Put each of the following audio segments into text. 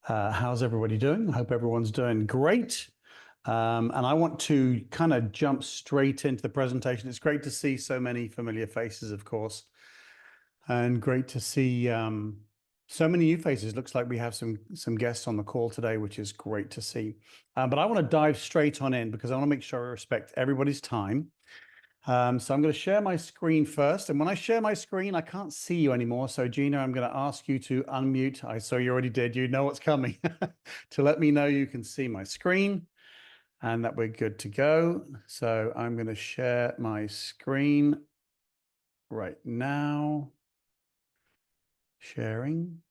How's everybody doing? I hope everyone's doing great. And I want to kind of jump straight into the presentation. It's great to see so many familiar faces, of course, and great to see so many new faces. Looks like we have some guests on the call today, which is great to see. But I want to dive straight on in because I want to make sure I respect everybody's time. So I'm going to share my screen first. And when I share my screen, I can't see you anymore. So Gina, I'm going to ask you to unmute. I saw you already did. You know what's coming to let me know you can see my screen and that we're good to go. So I'm going to share my screen right now. Sharing.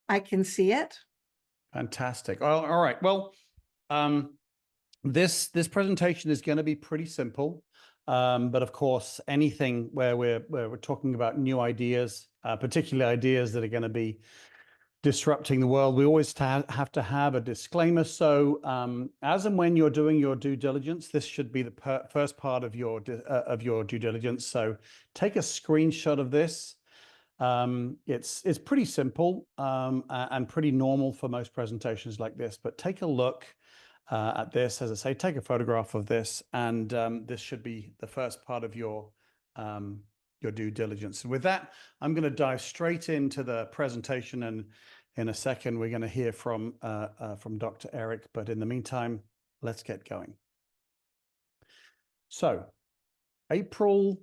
I can see it. Fantastic. All right. Well, this presentation is going to be pretty simple, but of course, anything where we're talking about new ideas, particularly ideas that are going to be disrupting the world, we always have to have a disclaimer. So, as and when you're doing your due diligence, this should be the first part of your due diligence. So, take a screenshot of this. It's pretty simple and pretty normal for most presentations like this, but take a look at this. As I say, take a photograph of this, and this should be the first part of your due diligence. And with that, I'm going to dive straight into the presentation, and in a second, we're going to hear from Dr. Eric. But in the meantime, let's get going. So, April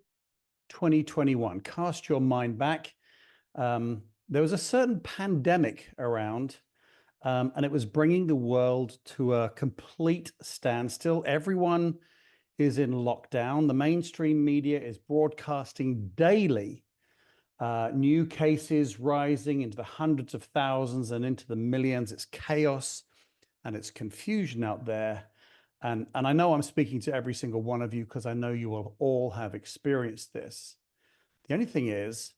2021, cast your mind back. There was a certain pandemic around, and it was bringing the world to a complete standstill. Everyone is in lockdown. The mainstream media is broadcasting daily new cases rising into the hundreds of thousands and into the millions. It's chaos and it's confusion out there. And I know I'm speaking to every single one of you because I know you will all have experienced this. The only thing is,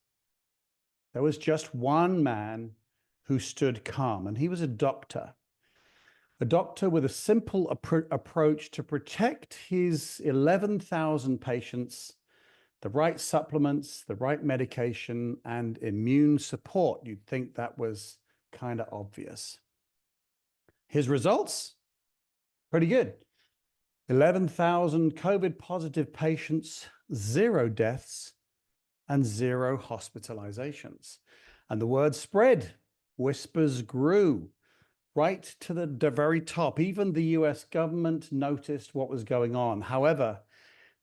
there was just one man who stood calm, and he was a doctor with a simple approach to protect his 11,000 patients, the right supplements, the right medication, and immune support. You'd think that was kind of obvious. His results? Pretty good. 11,000 COVID positive patients, 0 deaths, and 0 hospitalizations. And the word spread, whispers grew right to the very top. Even the US government noticed what was going on. However,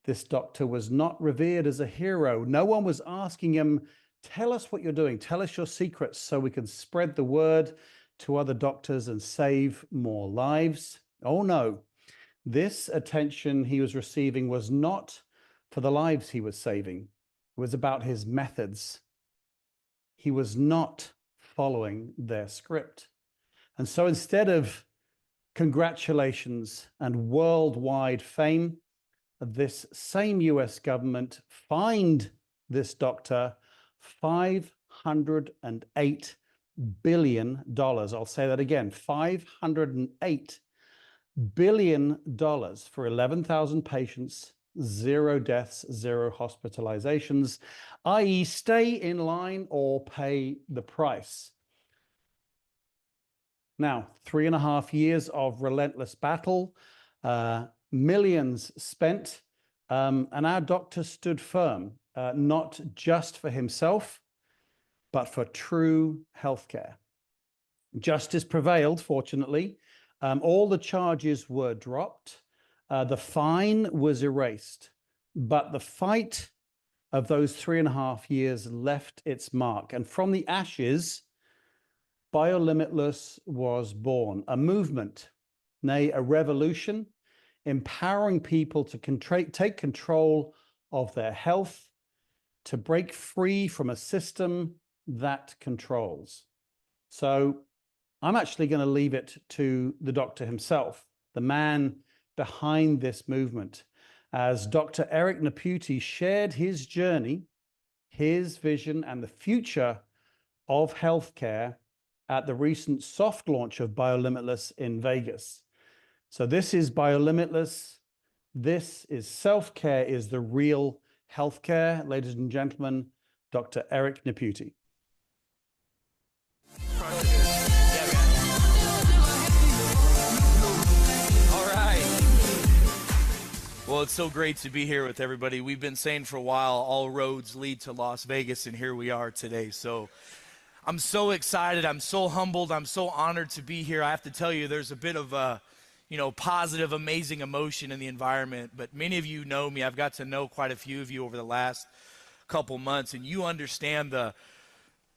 this doctor was not revered as a hero. No one was asking him, tell us what you're doing, tell us your secrets so we can spread the word to other doctors and save more lives. Oh no, this attention he was receiving was not for the lives he was saving. It was about his methods. He was not following their script. And so instead of congratulations and worldwide fame, this same US government fined this doctor $508 billion. I'll say that again, $508 billion for 11,000 patients, 0 deaths, 0 hospitalizations, i.e. stay in line or pay the price. Now, 3.5 years of relentless battle, millions spent, and our doctor stood firm, not just for himself, but for true healthcare. Justice prevailed, fortunately. All the charges were dropped. The fine was erased, but the fight of those 3.5 years left its mark. And from the ashes, BioLimitless was born, a movement, nay, a revolution, empowering people to take control of their health, to break free from a system that controls. So I'm actually going to leave it to the doctor himself, the man behind this movement, as Dr. Eric Nepute shared his journey, his vision, and the future of healthcare at the recent soft launch of BioLimitless in Vegas. So this is BioLimitless. This is self-care is the real healthcare. Ladies and gentlemen, Dr. Eric Nepute. it's so great to be here with everybody. We've been saying for a while, all roads lead to Las Vegas, and here we are today. So I'm so excited. I'm so humbled. I'm so honored to be here. I have to tell you, there's a bit of a, positive, amazing emotion in the environment. But many of you know me. I've got to know quite a few of you over the last couple months, and you understand the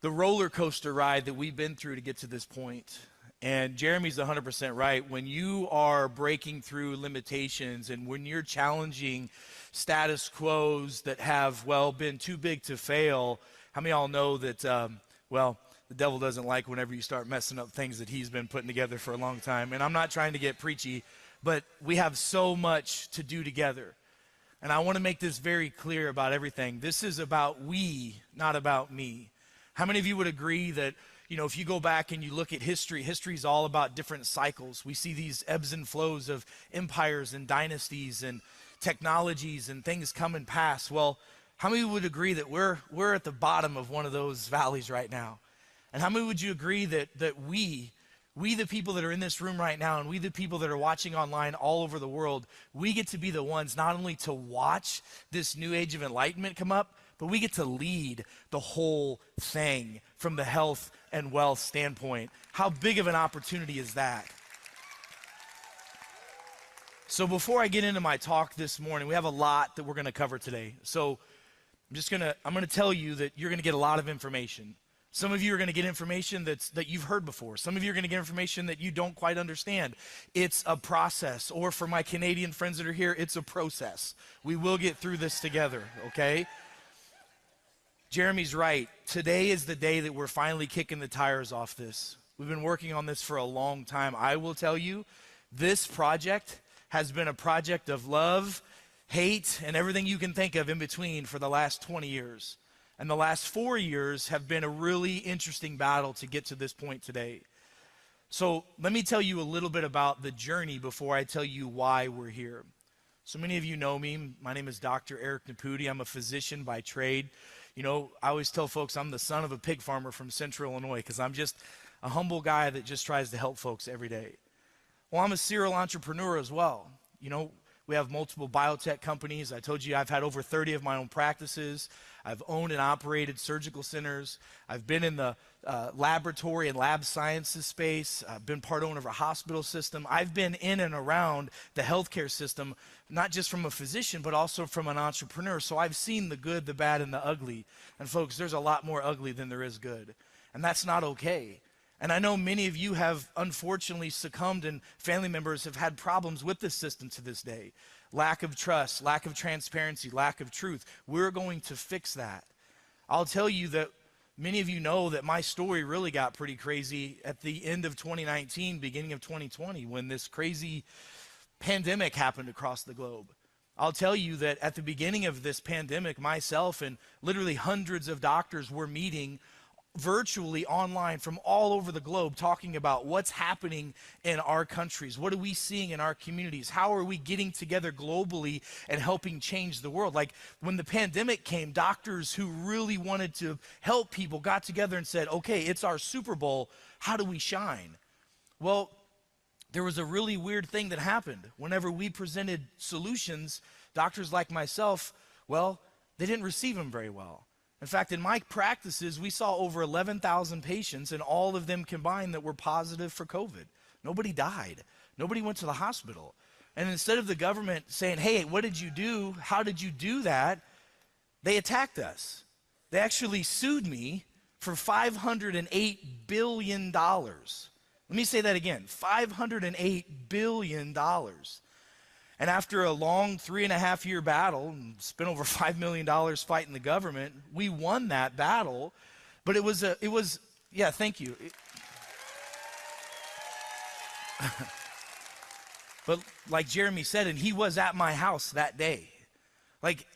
roller coaster ride that we've been through to get to this point. And Jeremy's 100% right. When you are breaking through limitations and when you're challenging status quos that have, been too big to fail, how many of y'all know that, the devil doesn't like whenever you start messing up things that he's been putting together for a long time. And I'm not trying to get preachy, but we have so much to do together. And I want to make this very clear about everything. This is about we, not about me. How many of you would agree that, if you go back and you look at history, history is all about different cycles. We see these ebbs and flows of empires and dynasties and technologies and things come and pass. Well, how many would agree that we're at the bottom of one of those valleys right now? And how many would you agree that we the people that are in this room right now and we the people that are watching online all over the world, we get to be the ones not only to watch this new age of enlightenment come up, but we get to lead the whole thing from the health and wealth standpoint. How big of an opportunity is that? So before I get into my talk this morning, we have a lot that we're going to cover today. So I'm going to tell you that you're going to get a lot of information. Some of you are going to get information that you've heard before. Some of you are going to get information that you don't quite understand. It's a process, or for my Canadian friends that are here, it's a process. We will get through this together, okay? Jeremy's right. Today is the day that we're finally kicking the tires off this. We've been working on this for a long time. I will tell you, this project has been a project of love, hate, and everything you can think of in between for the last 20 years. And the last 4 years have been a really interesting battle to get to this point today. So let me tell you a little bit about the journey before I tell you why we're here. So many of you know me. My name is Dr. Eric Naputi. I'm a physician by trade. I always tell folks I'm the son of a pig farmer from Central Illinois because I'm just a humble guy that just tries to help folks every day. Well, I'm a serial entrepreneur as well. We have multiple biotech companies. I told you I've had over 30 of my own practices. I've owned and operated surgical centers. I've been in the laboratory and lab sciences space. I've been part owner of a hospital system. I've been in and around the healthcare system, not just from a physician, but also from an entrepreneur. So I've seen the good, the bad, and the ugly. And folks, there's a lot more ugly than there is good. And that's not okay. And I know many of you have unfortunately succumbed, and family members have had problems with this system to this day. Lack of trust, lack of transparency, lack of truth. We're going to fix that. I'll tell you that many of you know that my story really got pretty crazy at the end of 2019, beginning of 2020, when this crazy pandemic happened across the globe. I'll tell you that at the beginning of this pandemic, myself and literally hundreds of doctors were meeting virtually online from all over the globe talking about what's happening in our countries. What are we seeing in our communities? How are we getting together globally and helping change the world? Like when the pandemic came, doctors who really wanted to help people got together and said, okay, it's our Super Bowl. How do we shine? Well, there was a really weird thing that happened. Whenever we presented solutions, doctors like myself, they didn't receive them very well. In fact, in my practices, we saw over 11,000 patients, and all of them combined that were positive for COVID. Nobody died. Nobody went to the hospital. And instead of the government saying, hey, what did you do? How did you do that? They attacked us. They actually sued me for $508 billion. Let me say that again, $508 billion. And after a long 3.5-year battle, and spent over $5 million fighting the government, we won that battle. But thank you. But like Jeremy said, and he was at my house that day. Like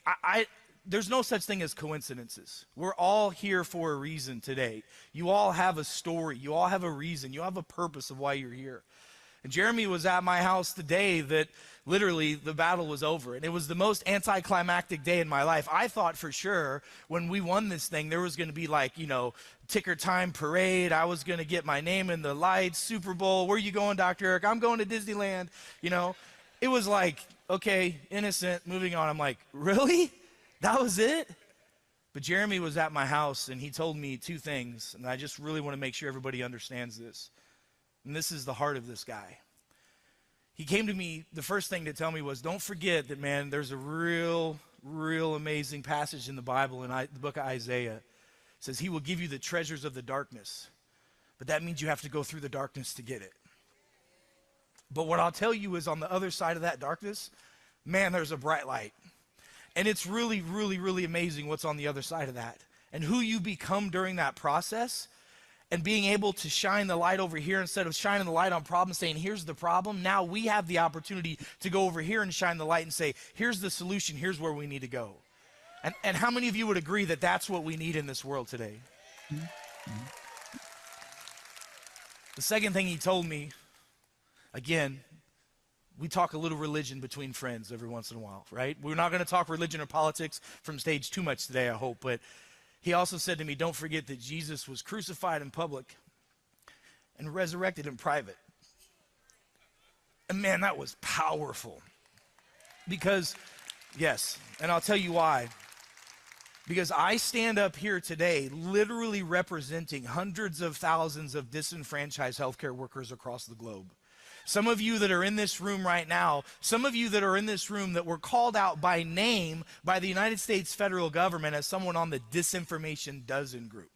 there's no such thing as coincidences. We're all here for a reason today. You all have a story. You all have a reason. You have a purpose of why you're here. And Jeremy was at my house the day that literally the battle was over. And it was the most anticlimactic day in my life. I thought for sure when we won this thing, there was going to be ticker time parade. I was going to get my name in the lights, Super Bowl. Where are you going, Dr. Eric? I'm going to Disneyland, it was like, okay, innocent, moving on. I'm like, really? That was it? But Jeremy was at my house and he told me two things, and I just really want to make sure everybody understands this. And this is the heart of this guy. He came to me, the first thing to tell me was, don't forget that, man, there's a real amazing passage in the Bible, in the book of Isaiah. It says he will give you the treasures of the darkness. But that means you have to go through the darkness to get it. But what I'll tell you is on the other side of that darkness, man, there's a bright light. And it's really amazing what's on the other side of that. And who you become during that process, and being able to shine the light over here instead of shining the light on problems, saying, here's the problem. Now we have the opportunity to go over here and shine the light and say, here's the solution, here's where we need to go. And how many of you would agree that that's what we need in this world today? The second thing he told me, again, we talk a little religion between friends every once in a while, right? We're not going to talk religion or politics from stage too much today, I hope, but he also said to me, don't forget that Jesus was crucified in public and resurrected in private. And man, that was powerful. Because, yes, and I'll tell you why. Because I stand up here today literally representing hundreds of thousands of disenfranchised healthcare workers across the globe. Some of you that are in this room right now, some of you that are in this room that were called out by name by the United States federal government as someone on the disinformation dozen group.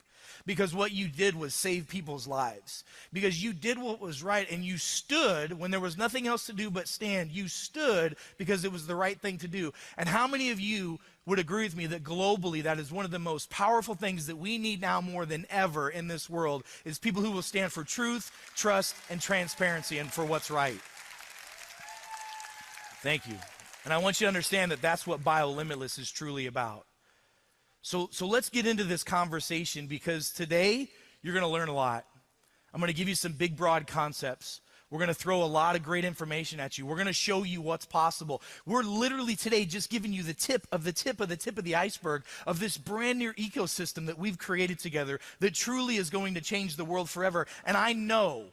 Because what you did was save people's lives. Because you did what was right, and you stood when there was nothing else to do but stand. You stood because it was the right thing to do. And how many of you would agree with me that globally that is one of the most powerful things that we need now more than ever in this world, is people who will stand for truth, trust, and transparency, and for what's right. Thank you. And I want you to understand that that's what BioLimitless is truly about. So let's get into this conversation, because today you're going to learn a lot. I'm going to give you some big, broad concepts. We're going to throw a lot of great information at you. We're going to show you what's possible. We're literally today just giving you the tip of the iceberg of this brand new ecosystem that we've created together that truly is going to change the world forever. And I know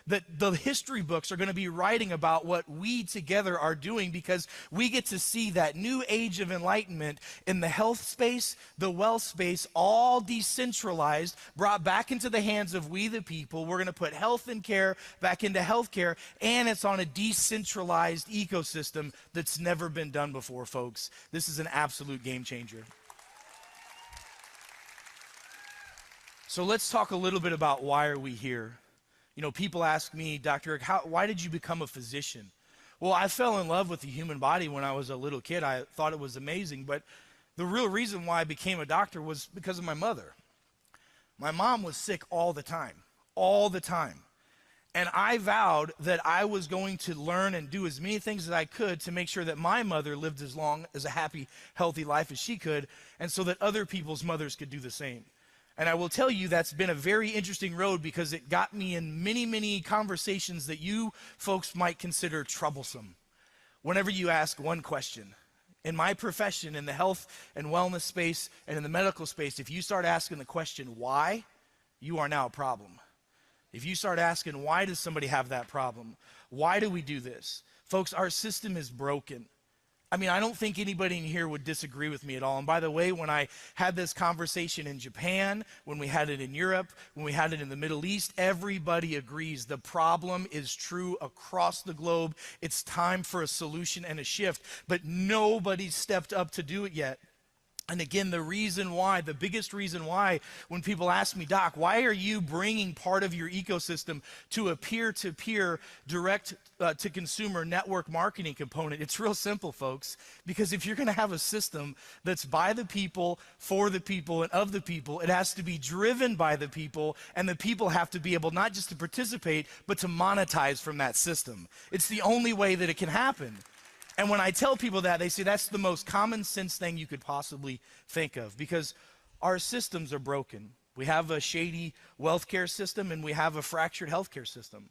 that the history books are going to be writing about what we together are doing, because we get to see that new age of enlightenment in the health space, the wealth space, all decentralized, brought back into the hands of we the people. We're going to put health and care back into healthcare, and it's on a decentralized ecosystem that's never been done before, folks. This is an absolute game changer. So let's talk a little bit about why are we here. You know, people ask me, Dr. Eric, why did you become a physician? Well, I fell in love with the human body when I was a little kid. I thought it was amazing, but the real reason why I became a doctor was because of my mother. My mom was sick all the time. And I vowed that I was going to learn and do as many things as I could to make sure that my mother lived as long as a happy, healthy life as she could, and so that other people's mothers could do the same. And I will tell you that's been a very interesting road, because it got me in many conversations that you folks might consider troublesome. Whenever you ask one question, in my profession, in the health and wellness space and in the medical space, if you start asking the question, why, you are now a problem. If you start asking, why does somebody have that problem? Why do we do this? Folks, our system is broken. I mean, I don't think anybody in here would disagree with me at all. And by the way, when I had this conversation in Japan, when we had it in Europe, when we had it in the Middle East, everybody agrees the problem is true across the globe. It's time for a solution and a shift, but nobody's stepped up to do it yet. And again, the biggest reason why, when people ask me, Doc, why are you bringing part of your ecosystem to a peer-to-peer, direct-to-consumer network marketing component? It's real simple, folks. Because if you're going to have a system that's by the people, for the people, and of the people, it has to be driven by the people, and the people have to be able not just to participate, but to monetize from that system. It's the only way that it can happen. And when I tell people that, they say that's the most common sense thing you could possibly think of, because our systems are broken. We have a shady wealth care system, and we have a fractured healthcare system.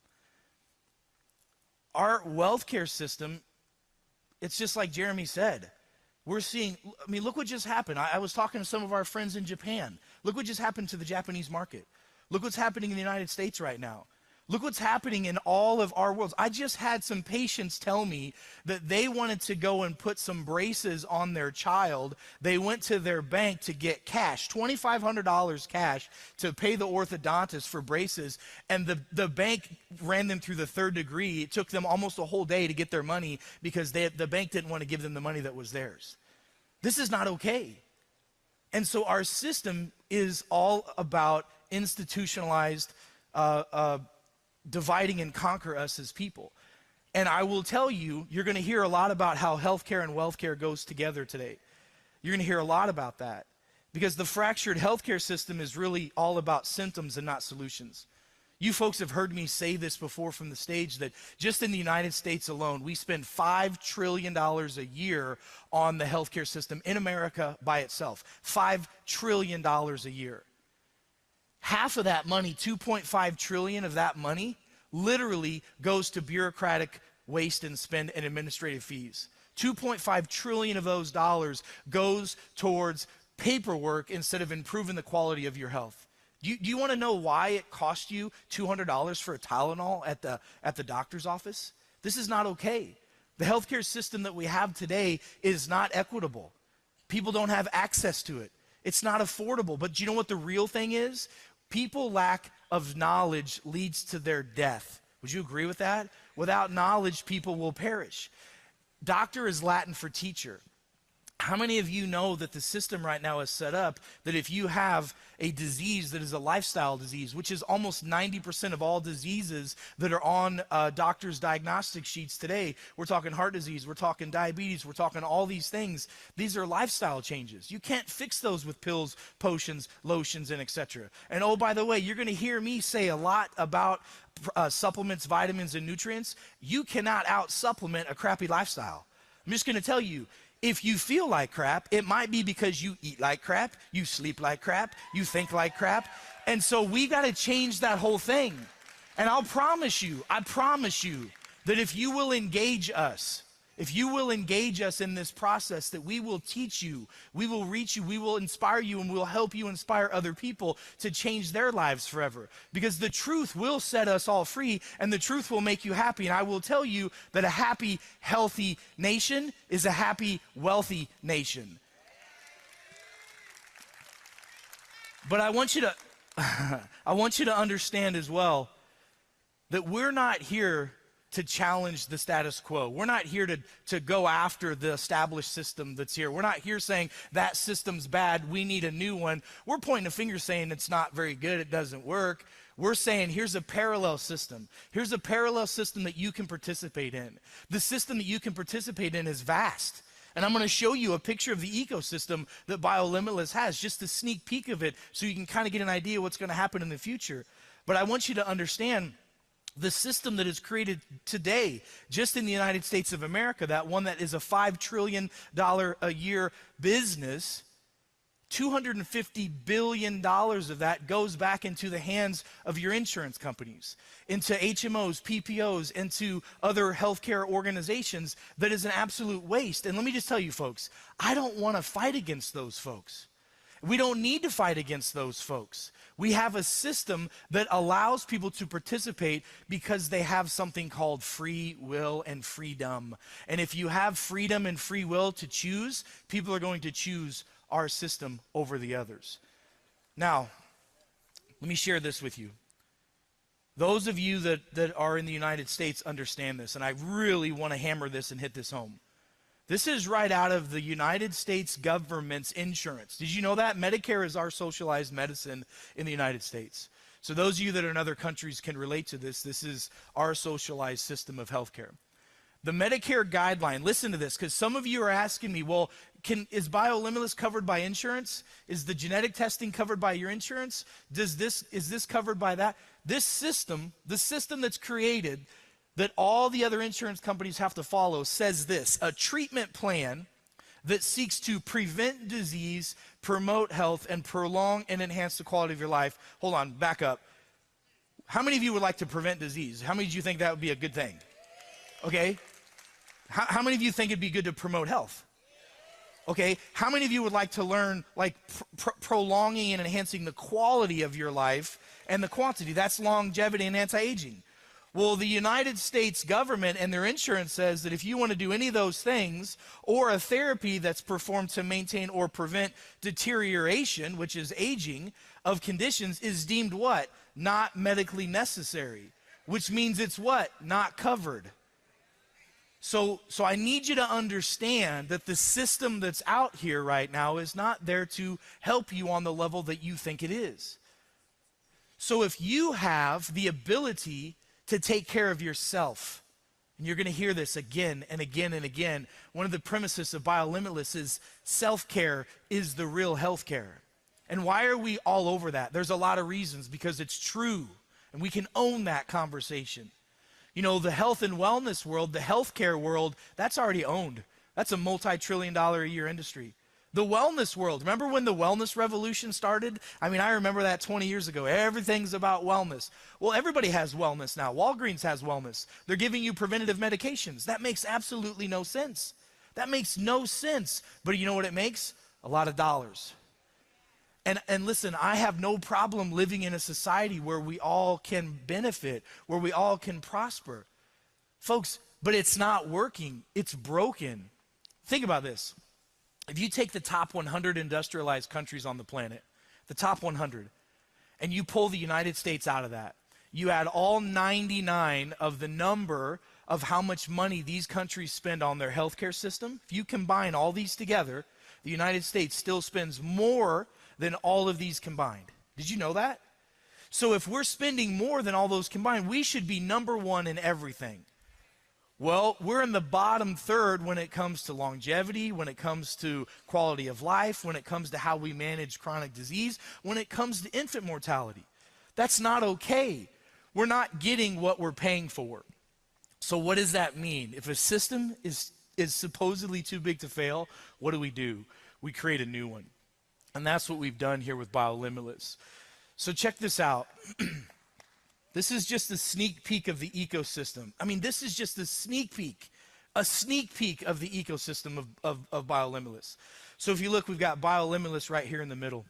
Our wealth care system, it's just like Jeremy said. We're seeing, I mean, look what just happened. I was talking to some of our friends in Japan. Look what just happened to the Japanese market. Look what's happening in the United States right now. Look what's happening in all of our worlds. I just had some patients tell me that they wanted to go and put some braces on their child. They went to their bank to get cash, $2,500 cash to pay the orthodontist for braces, and the bank ran them through the third degree. It took them almost a whole day to get their money because the bank didn't want to give them the money that was theirs. This is not okay. And so our system is all about institutionalized dividing and conquer us as people. And I will tell you, you're going to hear a lot about how healthcare and wealthcare goes together today. You're going to hear a lot about that because the fractured healthcare system is really all about symptoms and not solutions. You folks have heard me say this before from the stage that just in the United States alone, we spend $5 trillion a year on the healthcare system in America by itself. $5 trillion a year. Half of that money, 2.5 trillion of that money, literally goes to bureaucratic waste and spend and administrative fees. 2.5 trillion of those dollars goes towards paperwork instead of improving the quality of your health. Do you want to know why it cost you $200 for a Tylenol at the doctor's office? This is not okay. The healthcare system that we have today is not equitable. People don't have access to it. It's not affordable. But do you know what the real thing is? People lack of knowledge leads to their death. Would you agree with that? Without knowledge, people will perish. Doctor is Latin for teacher. How many of you know that the system right now is set up that if you have a disease that is a lifestyle disease, which is almost 90% of all diseases that are on doctors' diagnostic sheets today, we're talking heart disease, we're talking diabetes, we're talking all these things. These are lifestyle changes. You can't fix those with pills, potions, lotions, and etc. And oh, by the way, you're going to hear me say a lot about supplements, vitamins, and nutrients. You cannot out-supplement a crappy lifestyle. I'm just going to tell you, if you feel like crap, it might be because you eat like crap, you sleep like crap, you think like crap. And so we got to change that whole thing. And I promise you that if you will engage us in this process, that we will teach you, we will reach you, we will inspire you, and we'll help you inspire other people to change their lives forever. Because the truth will set us all free, and the truth will make you happy. And I will tell you that a happy, healthy nation is a happy, wealthy nation. But I want you to understand as well that we're not here to challenge the status quo. We're not here to go after the established system that's here. We're not here saying that system's bad, we need a new one. We're pointing a finger saying it's not very good, it doesn't work. We're saying here's a parallel system. Here's a parallel system that you can participate in. The system that you can participate in is vast. And I'm going to show you a picture of the ecosystem that BioLimitless has, just a sneak peek of it so you can kind of get an idea what's going to happen in the future. But I want you to understand the system that is created today, just in the United States of America, that one that is a $5 trillion a year business, $250 billion of that goes back into the hands of your insurance companies, into HMOs, PPOs, into other healthcare organizations. That is an absolute waste. And let me just tell you folks, I don't want to fight against those folks. We don't need to fight against those folks. We have a system that allows people to participate because they have something called free will and freedom. And if you have freedom and free will to choose, people are going to choose our system over the others. Now, let me share this with you. Those of you that are in the United States understand this, and I really want to hammer this and hit this home. This is right out of the United States government's insurance. Did you know that? Medicare is our socialized medicine in the United States. So those of you that are in other countries can relate to this. This is our socialized system of healthcare. The Medicare guideline, listen to this, because some of you are asking me, well, is BioLimitless covered by insurance? Is the genetic testing covered by your insurance? Is this covered by that? This system, the system that's created, that all the other insurance companies have to follow, says this: a treatment plan that seeks to prevent disease, promote health, and prolong and enhance the quality of your life. Hold on, back up. How many of you would like to prevent disease? How many of you think that would be a good thing? Okay. How many of you think it'd be good to promote health? Okay, how many of you would like to learn like prolonging and enhancing the quality of your life and the quantity? That's longevity and anti-aging. Well, the United States government and their insurance says that if you want to do any of those things, or a therapy that's performed to maintain or prevent deterioration, which is aging, of conditions, is deemed what? Not medically necessary, which means it's what? Not covered. So I need you to understand that the system that's out here right now is not there to help you on the level that you think it is. So if you have the ability to take care of yourself, and you're going to hear this again and again and again, one of the premises of BioLimitless is self-care is the real healthcare. And why are we all over that? There's a lot of reasons, because it's true, and we can own that conversation. You know, the health and wellness world, the healthcare world, that's already owned. That's a multi-trillion-dollar a year industry. The wellness world, remember when the wellness revolution started? I mean, I remember that 20 years ago. Everything's about wellness. Well, everybody has wellness now. Walgreens has wellness. They're giving you preventative medications. That makes absolutely no sense. That makes no sense. But you know what it makes? A lot of dollars. And listen, I have no problem living in a society where we all can benefit, where we all can prosper. Folks, but it's not working. It's broken. Think about this. If you take the top 100 industrialized countries on the planet, the top 100, and you pull the United States out of that, you add all 99 of the number of how much money these countries spend on their healthcare system, if you combine all these together, the United States still spends more than all of these combined. Did you know that? So if we're spending more than all those combined, we should be number one in everything. Well, we're in the bottom third when it comes to longevity, when it comes to quality of life, when it comes to how we manage chronic disease, when it comes to infant mortality. That's not okay. We're not getting what we're paying for. So what does that mean? If a system is supposedly too big to fail, what do? We create a new one. And that's what we've done here with BioLimitless. So check this out. This is just a sneak peek of the ecosystem. I mean, this is just a sneak peek of the ecosystem of BioLimitless. So if you look, we've got BioLimitless right here in the middle.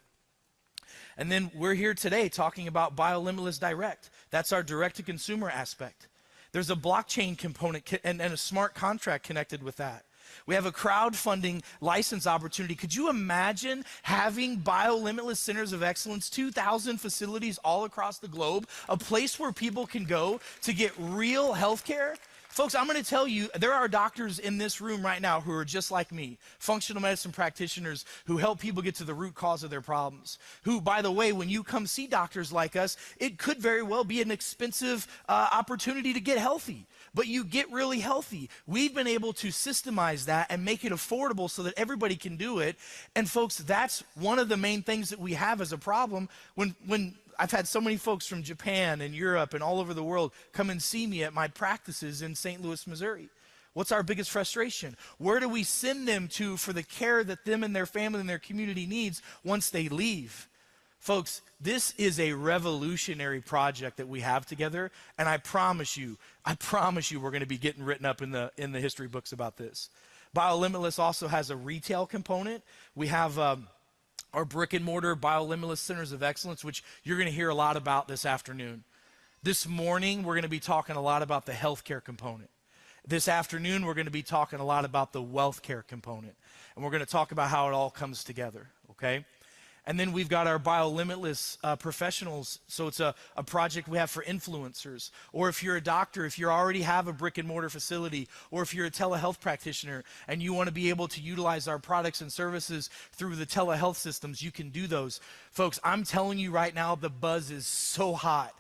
And then we're here today talking about BioLimitless Direct. That's our direct-to-consumer aspect. There's a blockchain component and a smart contract connected with that. We have a crowdfunding license opportunity. Could you imagine having BioLimitless Centers of Excellence, 2,000 facilities all across the globe, a place where people can go to get real health care? Folks, I'm going to tell you, there are doctors in this room right now who are just like me, functional medicine practitioners who help people get to the root cause of their problems. Who, by the way, when you come see doctors like us, it could very well be an expensive opportunity to get healthy. But you get really healthy. We've been able to systemize that and make it affordable so that everybody can do it. And folks, that's one of the main things that we have as a problem. When I've had so many folks from Japan and Europe and all over the world come and see me at my practices in St. Louis, Missouri. What's our biggest frustration? Where do we send them to for the care that them and their family and their community needs once they leave? Folks, this is a revolutionary project that we have together, and I promise you, we're going to be getting written up in the history books about this. BioLimitless also has a retail component. We have our brick and mortar BioLimitless Centers of Excellence, which you're going to hear a lot about this afternoon. This morning, we're going to be talking a lot about the healthcare component. This afternoon, we're going to be talking a lot about the wealth care component, and we're going to talk about how it all comes together, okay? And then we've got our BioLimitless professionals. So it's a project we have for influencers. Or if you're a doctor, if you already have a brick and mortar facility, or if you're a telehealth practitioner and you want to be able to utilize our products and services through the telehealth systems, you can do those. Folks, I'm telling you right now, the buzz is so hot.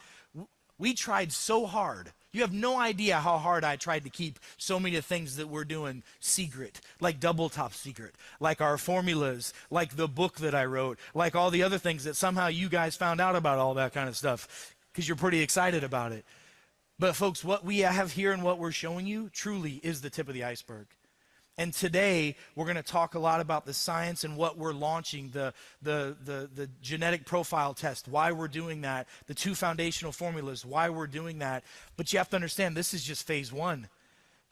We tried so hard. You have no idea how hard I tried to keep so many of the things that we're doing secret, like double top secret, like our formulas, like the book that I wrote, like all the other things that somehow you guys found out about all that kind of stuff because you're pretty excited about it. But folks, what we have here and what we're showing you truly is the tip of the iceberg. And today, we're going to talk a lot about the science and what we're launching, the genetic profile test, why we're doing that, the 2 foundational formulas, why we're doing that. But you have to understand, this is just phase 1.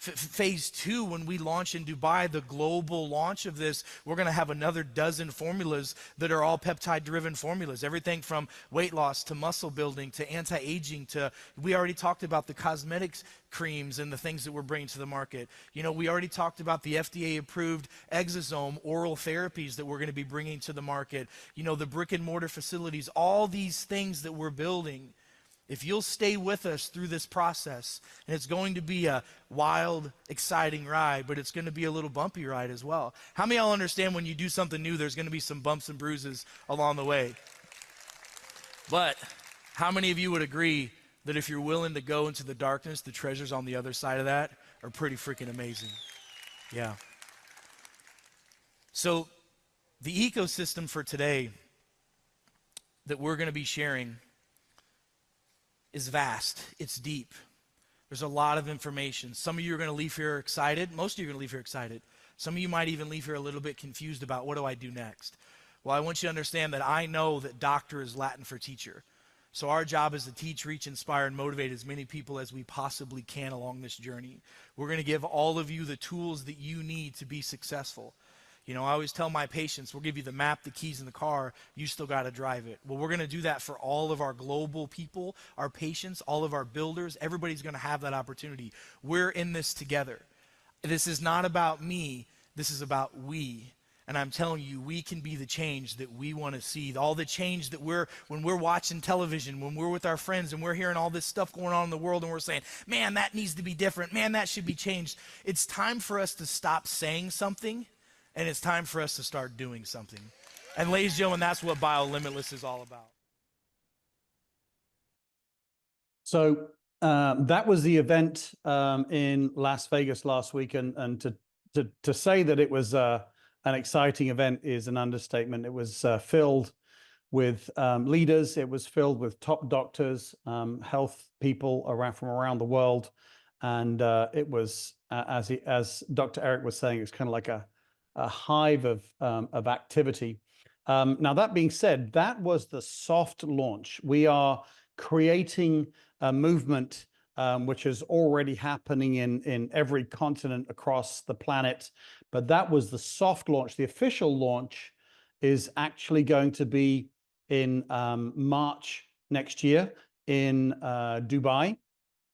Phase 2, when we launch in Dubai, the global launch of this, we're going to have another dozen formulas that are all peptide-driven formulas. Everything from weight loss to muscle building to anti-aging to, we already talked about the cosmetics creams and the things that we're bringing to the market. You know, we already talked about the FDA-approved exosome oral therapies that we're going to be bringing to the market. You know, the brick-and-mortar facilities, all these things that we're building. If you'll stay with us through this process, and it's going to be a wild, exciting ride, but it's going to be a little bumpy ride as well. How many of y'all understand when you do something new, there's going to be some bumps and bruises along the way? But how many of you would agree that if you're willing to go into the darkness, the treasures on the other side of that are pretty freaking amazing? Yeah. So the ecosystem for today that we're going to be sharing is vast. It's deep. There's a lot of information. Some of you are going to leave here excited. Most of you are going to leave here excited. Some of you might even leave here a little bit confused about, what do I do next? Well, I want you to understand that I know that doctor is Latin for teacher. So our job is to teach, reach, inspire, and motivate as many people as we possibly can along this journey. We're going to give all of you the tools that you need to be successful. You know, I always tell my patients, we'll give you the map, the keys in the car, you still got to drive it. Well, we're going to do that for all of our global people, our patients, all of our builders. Everybody's going to have that opportunity. We're in this together. This is not about me. This is about we. And I'm telling you, we can be the change that we want to see. All the change that when we're watching television, when we're with our friends and we're hearing all this stuff going on in the world and we're saying, man, that needs to be different. Man, that should be changed. It's time for us to stop saying something. And it's time for us to start doing something. And ladies and gentlemen, that's what BioLimitless is all about. So that was the event in Las Vegas last week. And to say that it was an exciting event is an understatement. It was filled with leaders. It was filled with top doctors, health people from around the world. And it was, as Dr. Eric was saying, it was kind of like a hive of activity. Now, that being said, that was the soft launch. We are creating a movement which is already happening in every continent across the planet. But that was the soft launch. The official launch is actually going to be in March next year in Dubai.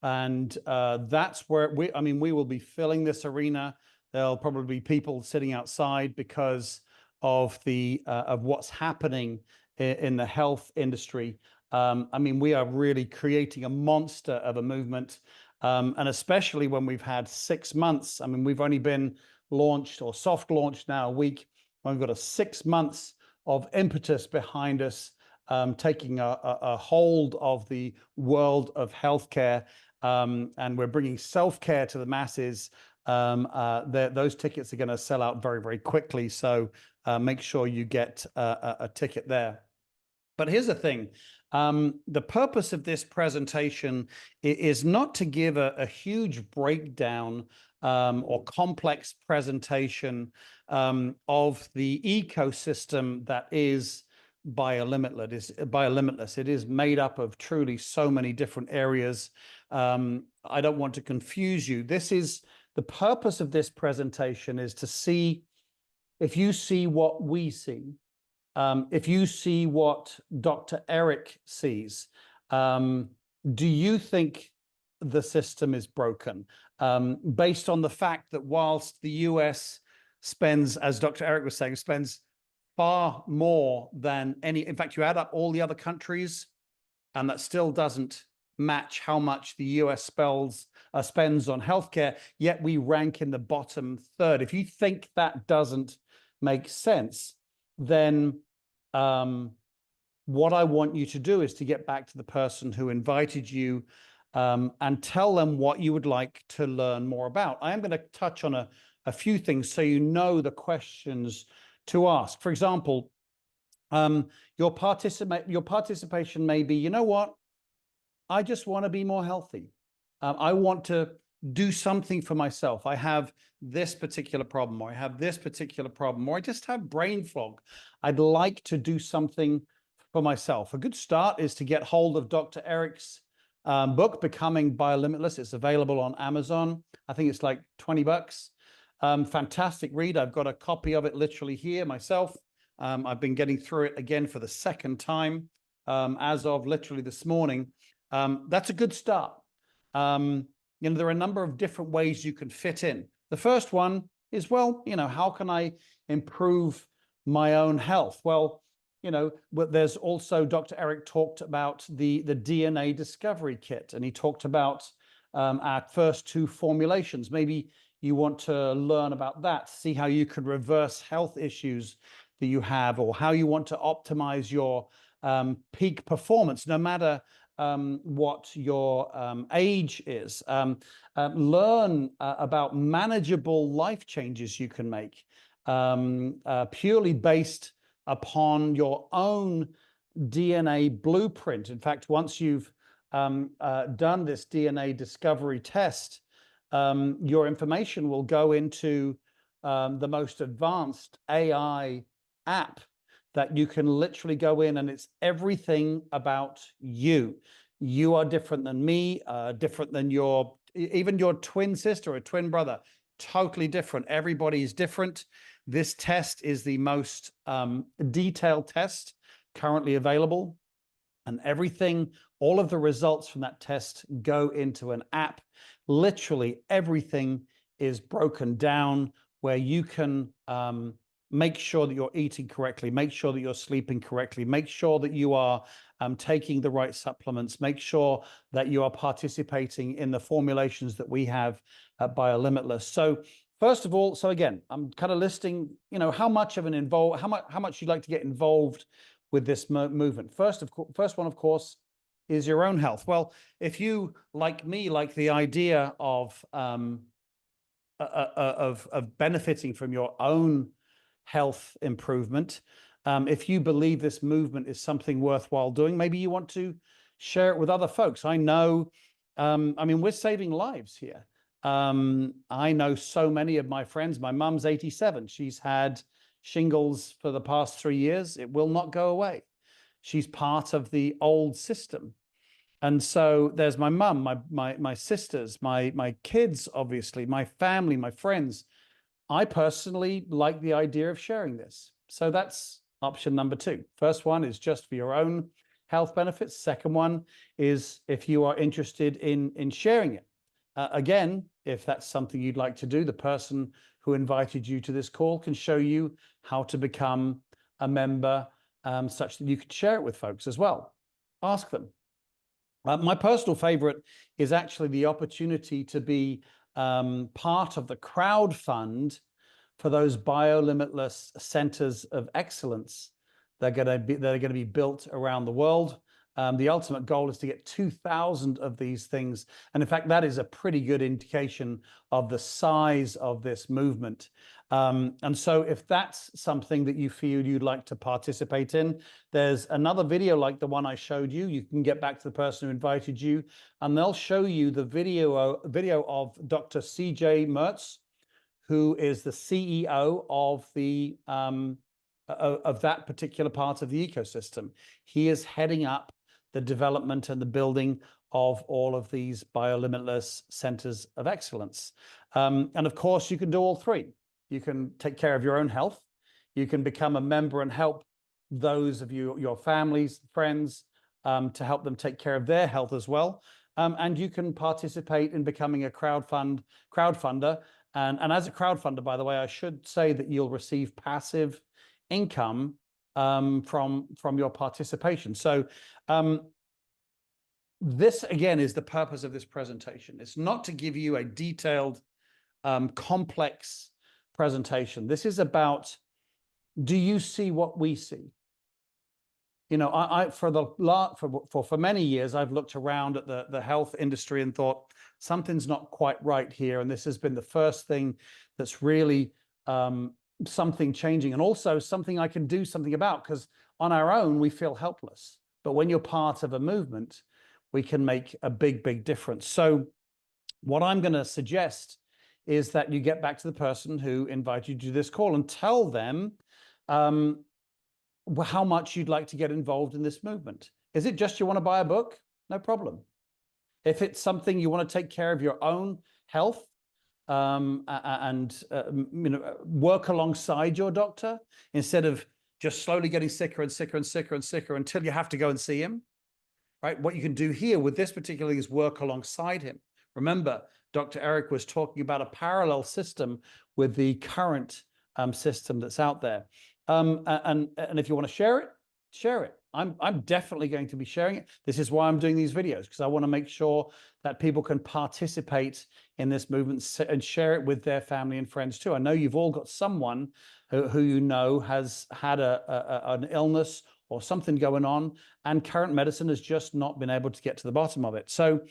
And that's where we will be filling this arena. There'll probably be people sitting outside because of what's happening in the health industry. We are really creating a monster of a movement, and especially when we've had 6 months. We've only been launched or soft launched now a week. We've got 6 months of impetus behind us, taking a hold of the world of healthcare, and we're bringing self-care to the masses. Those tickets are going to sell out very, very quickly. So make sure you get a ticket there. But here's the thing. The purpose of this presentation is not to give a huge breakdown or complex presentation of the ecosystem that is BioLimitless. It is made up of truly so many different areas. I don't want to confuse you. The purpose of this presentation is to see if you see what we see, if you see what Dr. Eric sees. Do you think the system is broken? Based on the fact that whilst the US spends, as Dr. Eric was saying, spends far more than in fact, you add up all the other countries, and that still doesn't match how much the US spends on healthcare, yet we rank in the bottom third. If you think that doesn't make sense, then what I want you to do is to get back to the person who invited you and tell them what you would like to learn more about. I am going to touch on a few things so you know the questions to ask. For example, your participation may be, you know what? I just want to be more healthy. I want to do something for myself. I have this particular problem, or I have this particular problem, or I just have brain fog. I'd like to do something for myself. A good start is to get hold of Dr. Eric's book, Becoming Biolimitless. It's available on Amazon. I think it's like $20. Fantastic read. I've got a copy of it literally here myself. I've been getting through it again for the second time as of literally this morning. That's a good start. There are a number of different ways you can fit in. The first one is, well, how can I improve my own health? Well, there's also, Dr. Eric talked about the DNA discovery kit, and he talked about our first 2 formulations. Maybe you want to learn about that, see how you can reverse health issues that you have, or how you want to optimize your peak performance, no matter what your age is. Learn about manageable life changes you can make, purely based upon your own DNA blueprint. In fact, once you've done this DNA discovery test, your information will go into the most advanced AI app that you can literally go in, and it's everything about you. You are different than me, different than even your twin sister or twin brother, totally different. Everybody is different. This test is the most detailed test currently available, and everything, all of the results from that test go into an app. Literally everything is broken down where you can make sure that you're eating correctly, make sure that you're sleeping correctly, make sure that you are taking the right supplements, make sure that you are participating in the formulations that we have at Biolimitless. So first of all, so again, I'm kind of listing, how much you'd like to get involved with this movement. First one, of course, is your own health. Well, if you, like me, like the idea of benefiting from your own health improvement, if you believe this movement is something worthwhile doing, maybe you want to share it with other folks. I know, we're saving lives here. I know so many of my friends. My mum's 87. She's had shingles for the past 3 years. It will not go away. She's part of the old system. And so there's my mum, my sisters, my kids, obviously, my family, my friends. I personally like the idea of sharing this. So that's option number 2. First one is just for your own health benefits. Second one is if you are interested in sharing it. Again, if that's something you'd like to do, the person who invited you to this call can show you how to become a member such that you could share it with folks as well. Ask them. My personal favorite is actually the opportunity to be part of the crowd fund for those biolimitless centers of excellence that are going to be built around the world. The ultimate goal is to get 2,000 of these things. And in fact, that is a pretty good indication of the size of this movement. And so if that's something that you feel you'd like to participate in, there's another video like the one I showed you. You can get back to the person who invited you, and they'll show you the video of Dr. CJ Mertz, who is the CEO of that particular part of the ecosystem. He is heading up the development and the building of all of these biolimitless centers of excellence. And of course, you can do all 3. You can take care of your own health. You can become a member and help those of you, your families, friends, to help them take care of their health as well. And you can participate in becoming a crowdfunder. And as a crowdfunder, by the way, I should say that you'll receive passive income from your participation. So this, again, is the purpose of this presentation. It's not to give you a detailed, complex presentation. This is about, do you see what we see? For many years, I've looked around at the health industry and thought something's not quite right here. And this has been the first thing that's really something changing, and also something I can do something about, because on our own, we feel helpless. But when you're part of a movement, we can make a big, big difference. So what I'm going to suggest is that you get back to the person who invited you to this call and tell them how much you'd like to get involved in this movement. Is it just you want to buy a book? No problem. If it's something you want to take care of your own health, and work alongside your doctor instead of just slowly getting sicker and sicker and sicker and sicker until you have to go and see him, right? What you can do here with this particularly is work alongside him. Remember, Dr. Eric was talking about a parallel system with the current system that's out there. And if you want to share it, share it. I'm definitely going to be sharing it. This is why I'm doing these videos, because I want to make sure that people can participate in this movement and share it with their family and friends too. I know you've all got someone who you know has had an illness or something going on, and current medicine has just not been able to get to the bottom of it. So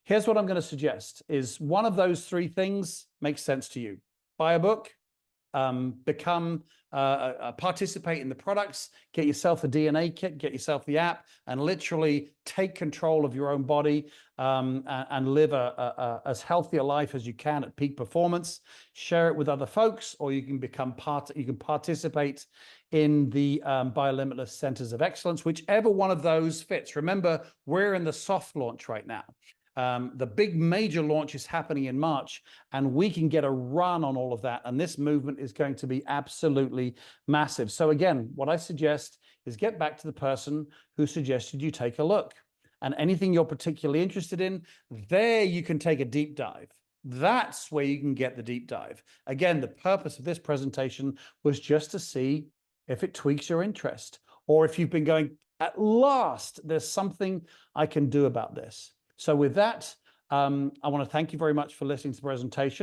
here's what I'm going to suggest is one of those three things makes sense to you. Buy a book, participate in the products, get yourself a DNA kit, get yourself the app, and literally take control of your own body and live as healthy a life as you can at peak performance. Share it with other folks, or you can participate in the Biolimitless Centers of Excellence, whichever one of those fits. Remember, we're in the soft launch right now. The big major launch is happening in March, and we can get a run on all of that. And this movement is going to be absolutely massive. So again, what I suggest is get back to the person who suggested you take a look. And anything you're particularly interested in, there you can take a deep dive. That's where you can get the deep dive. Again, the purpose of this presentation was just to see if it tweaks your interest, or if you've been going, at last, there's something I can do about this. So with that, I want to thank you very much for listening to the presentation.